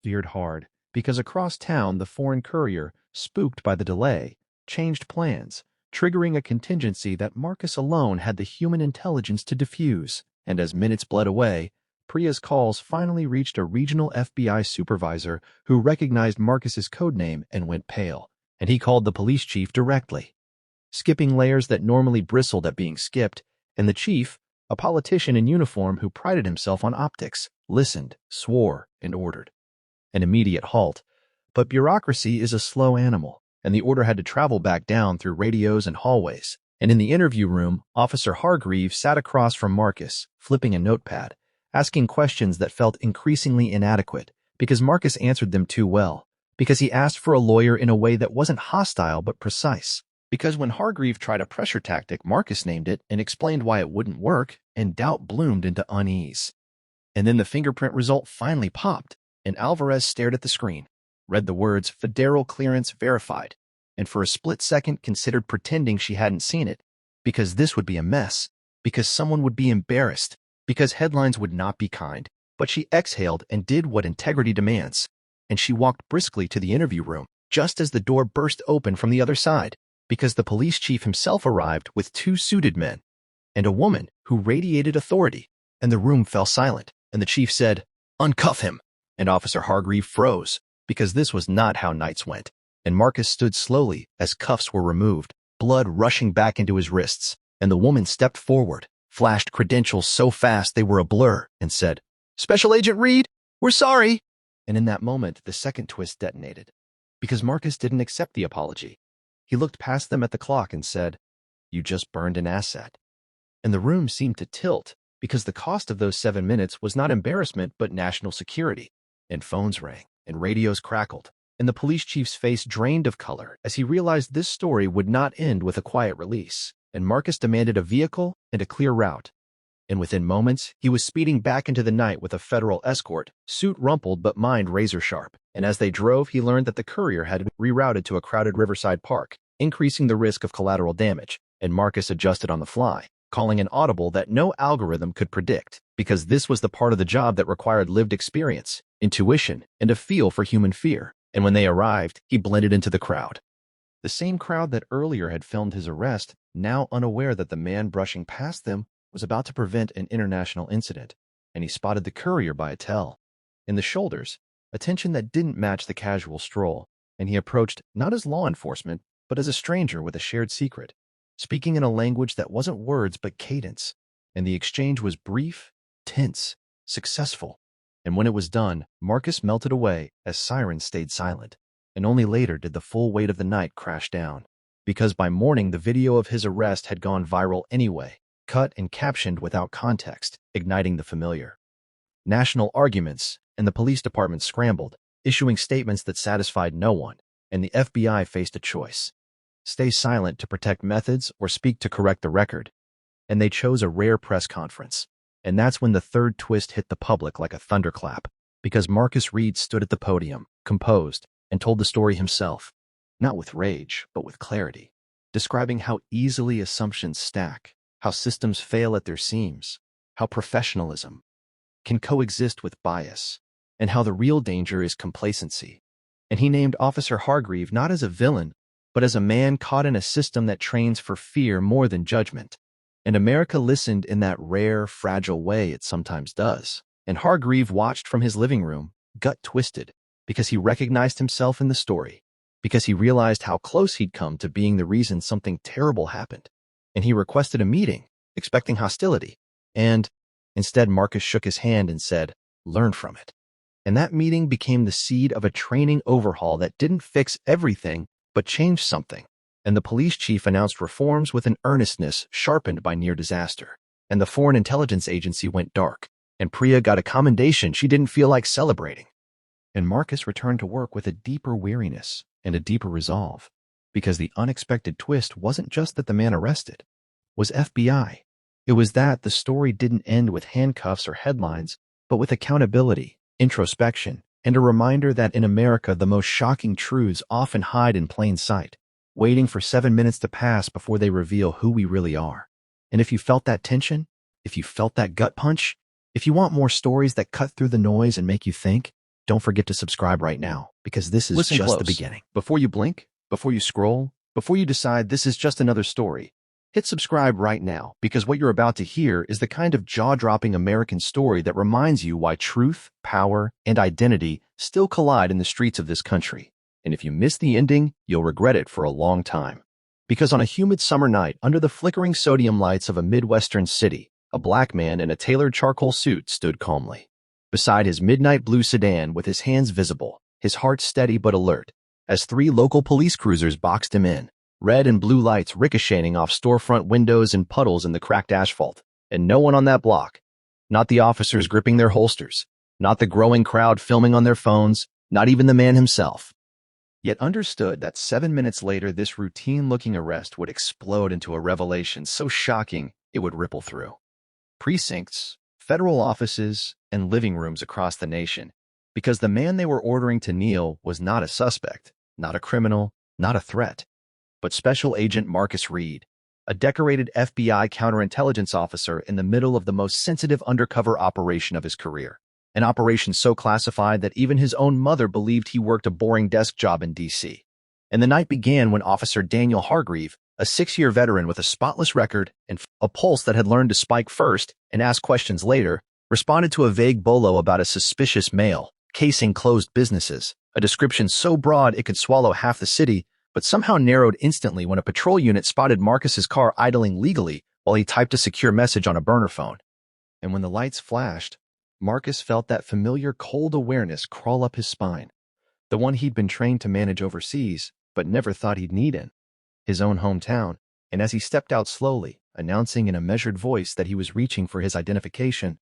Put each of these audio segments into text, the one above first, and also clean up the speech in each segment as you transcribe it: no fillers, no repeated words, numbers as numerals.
veered hard, because across town the foreign courier, spooked by the delay, changed plans, triggering a contingency that Marcus alone had the human intelligence to defuse. And as minutes bled away, Priya's calls finally reached a regional FBI supervisor who recognized Marcus's codename and went pale, and he called the police chief directly. Skipping layers that normally bristled at being skipped, and the chief, a politician in uniform who prided himself on optics, listened, swore, and ordered. An immediate halt. But bureaucracy is a slow animal, and the order had to travel back down through radios and hallways. And in the interview room, Officer Hargreave sat across from Marcus, flipping a notepad, asking questions that felt increasingly inadequate, because Marcus answered them too well, because he asked for a lawyer in a way that wasn't hostile but precise, because when Hargreave tried a pressure tactic, Marcus named it and explained why it wouldn't work, and doubt bloomed into unease. And then the fingerprint result finally popped, and Alvarez stared at the screen, read the words "Federal clearance verified," and for a split second considered pretending she hadn't seen it, because this would be a mess, because someone would be embarrassed, because headlines would not be kind. But she exhaled and did what integrity demands, and she walked briskly to the interview room, just as the door burst open from the other side, because the police chief himself arrived with two suited men, and a woman who radiated authority, and the room fell silent, and the chief said, "Uncuff him," and Officer Hargreave froze, because this was not how nights went, and Marcus stood slowly as cuffs were removed, blood rushing back into his wrists, and the woman stepped forward, flashed credentials so fast they were a blur, and said, "Special Agent Reed, we're sorry." And in that moment, the second twist detonated, because Marcus didn't accept the apology. He looked past them at the clock and said, "You just burned an asset." And the room seemed to tilt, because the cost of those 7 minutes was not embarrassment but national security. And phones rang, and radios crackled, and the police chief's face drained of color as he realized this story would not end with a quiet release, and Marcus demanded a vehicle and a clear route. And within moments, he was speeding back into the night with a federal escort, suit rumpled but mind razor-sharp, and as they drove, he learned that the courier had been rerouted to a crowded riverside park, increasing the risk of collateral damage, and Marcus adjusted on the fly, calling an audible that no algorithm could predict, because this was the part of the job that required lived experience, intuition, and a feel for human fear. And when they arrived, he blended into the crowd. The same crowd that earlier had filmed his arrest, now unaware that the man brushing past them was about to prevent an international incident, and he spotted the courier by a tell. In the shoulders, a tension that didn't match the casual stroll, and he approached not as law enforcement, but as a stranger with a shared secret, speaking in a language that wasn't words but cadence, and the exchange was brief, tense, successful. And when it was done, Marcus melted away as sirens stayed silent, and only later did the full weight of the night crash down, because by morning the video of his arrest had gone viral anyway, cut and captioned without context, igniting the familiar. National arguments, and the police department scrambled, issuing statements that satisfied no one, and the FBI faced a choice: stay silent to protect methods or speak to correct the record. And they chose a rare press conference. And that's when the third twist hit the public like a thunderclap, because Marcus Reed stood at the podium, composed, and told the story himself, not with rage, but with clarity, describing how easily assumptions stack, how systems fail at their seams, how professionalism can coexist with bias, and how the real danger is complacency. And he named Officer Hargreave not as a villain, but as a man caught in a system that trains for fear more than judgment. And America listened in that rare, fragile way it sometimes does. And Hargreave watched from his living room, gut twisted, because he recognized himself in the story, because he realized how close he'd come to being the reason something terrible happened. And he requested a meeting, expecting hostility. And instead, Marcus shook his hand and said, "Learn from it." And that meeting became the seed of a training overhaul that didn't fix everything, but changed something. And the police chief announced reforms with an earnestness sharpened by near disaster. And the Foreign Intelligence Agency went dark, and Priya got a commendation she didn't feel like celebrating. And Marcus returned to work with a deeper weariness and a deeper resolve, because the unexpected twist wasn't just that the man arrested was FBI. It was that the story didn't end with handcuffs or headlines, but with accountability, introspection, and a reminder that in America the most shocking truths often hide in plain sight, waiting for 7 minutes to pass before they reveal who we really are. And if you felt that tension, if you felt that gut punch, if you want more stories that cut through the noise and make you think, don't forget to subscribe right now, because this is Listen just the close. beginning. Before you blink, before you scroll, before you decide this is just another story, hit subscribe right now, because what you're about to hear is the kind of jaw-dropping American story that reminds you why truth, power, and identity still collide in the streets of this country. And if you miss the ending, you'll regret it for a long time. Because on a humid summer night, under the flickering sodium lights of a Midwestern city, a black man in a tailored charcoal suit stood calmly. Beside his midnight blue sedan with his hands visible, his heart steady but alert, as 3 local police cruisers boxed him in, red and blue lights ricocheting off storefront windows and puddles in the cracked asphalt, and no one on that block. Not the officers gripping their holsters, not the growing crowd filming on their phones, not even the man himself. Yet understood that 7 minutes later this routine-looking arrest would explode into a revelation so shocking it would ripple through precincts, federal offices, and living rooms across the nation, because the man they were ordering to kneel was not a suspect, not a criminal, not a threat, but Special Agent Marcus Reed, a decorated FBI counterintelligence officer in the middle of the most sensitive undercover operation of his career. An operation so classified that even his own mother believed he worked a boring desk job in D.C. And the night began when Officer Daniel Hargreave, a 6-year veteran with a spotless record and a pulse that had learned to spike first and ask questions later, responded to a vague bolo about a suspicious male, casing closed businesses, a description so broad it could swallow half the city, but somehow narrowed instantly when a patrol unit spotted Marcus's car idling legally while he typed a secure message on a burner phone. And when the lights flashed, Marcus felt that familiar cold awareness crawl up his spine, the one he'd been trained to manage overseas, but never thought he'd need in his own hometown. And as he stepped out slowly, announcing in a measured voice that he was reaching for his identification,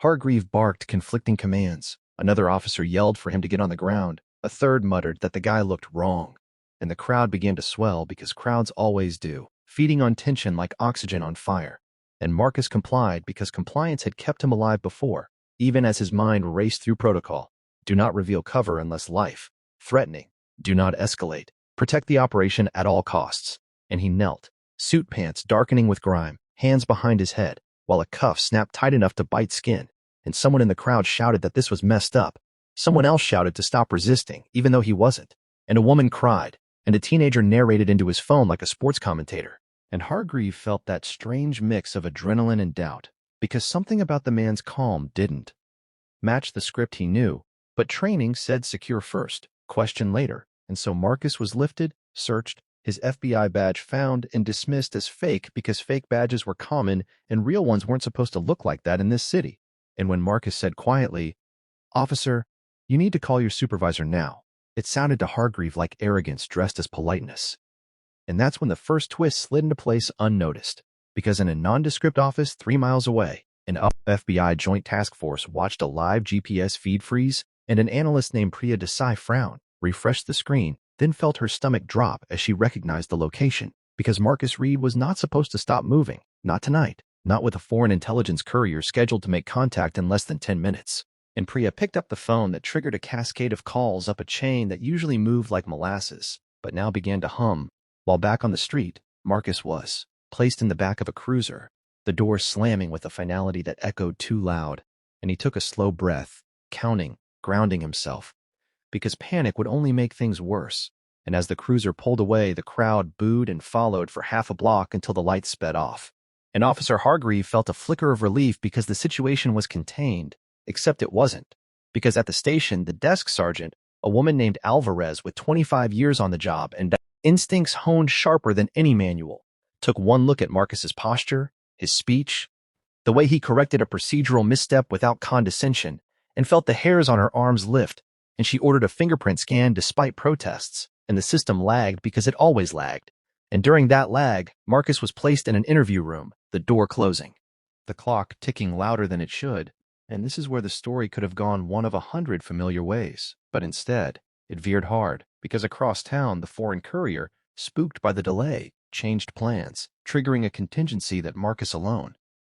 Hargreave barked conflicting commands. Another officer yelled for him to get on the ground. A third muttered that the guy looked wrong. And the crowd began to swell, because crowds always do, feeding on tension like oxygen on fire. And Marcus complied because compliance had kept him alive before, even as his mind raced through protocol. Do not reveal cover unless life threatening. Do not escalate. Protect the operation at all costs. And he knelt, suit pants darkening with grime, hands behind his head, while a cuff snapped tight enough to bite skin, and someone in the crowd shouted that this was messed up. Someone else shouted to stop resisting, even though he wasn't. And a woman cried, and a teenager narrated into his phone like a sports commentator. And Hargreave felt that strange mix of adrenaline and doubt, because something about the man's calm didn't match the script he knew, but training said secure first, question later. And so Marcus was lifted, searched, his FBI badge found, and dismissed as fake because fake badges were common and real ones weren't supposed to look like that in this city. And when Marcus said quietly, "Officer, you need to call your supervisor now," it sounded to Hargreave like arrogance dressed as politeness. And that's when the first twist slid into place unnoticed, because in a nondescript office 3 miles away, an FBI Joint Task Force watched a live GPS feed freeze, and an analyst named Priya Desai frowned, refreshed the screen, then felt her stomach drop as she recognized the location, because Marcus Reed was not supposed to stop moving, not tonight, not with a foreign intelligence courier scheduled to make contact in less than 10 minutes. And Priya picked up the phone that triggered a cascade of calls up a chain that usually moved like molasses, but now began to hum. While back on the street, Marcus was placed in the back of a cruiser, the door slamming with a finality that echoed too loud, and he took a slow breath, counting, grounding himself, because panic would only make things worse. And as the cruiser pulled away, the crowd booed and followed for half a block until the lights sped off. And Officer Hargreave felt a flicker of relief because the situation was contained, except it wasn't, because at the station, the desk sergeant, a woman named Alvarez with 25 years on the job and instincts honed sharper than any manual, took one look at Marcus's posture, his speech, the way he corrected a procedural misstep without condescension, and felt the hairs on her arms lift, and she ordered a fingerprint scan despite protests, and the system lagged because it always lagged. And during that lag, Marcus was placed in an interview room, the door closing, the clock ticking louder than it should. And this is where the story could have gone one of 100 familiar ways, but instead, it veered hard, because across town, the foreign courier, spooked by the delay, changed plans, triggering a contingency that Marcus alone